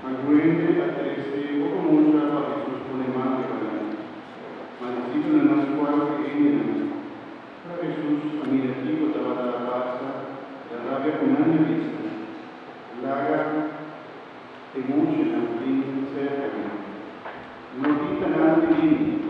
Agguente a triste o conoscere a Gesù con le mani ma discípulo en los cuales que vienen. Pero Jesús, admirativo, estaba a la pasta, la rabia con año vista. Laga e mucho en la fin cerca. No quita nada divino.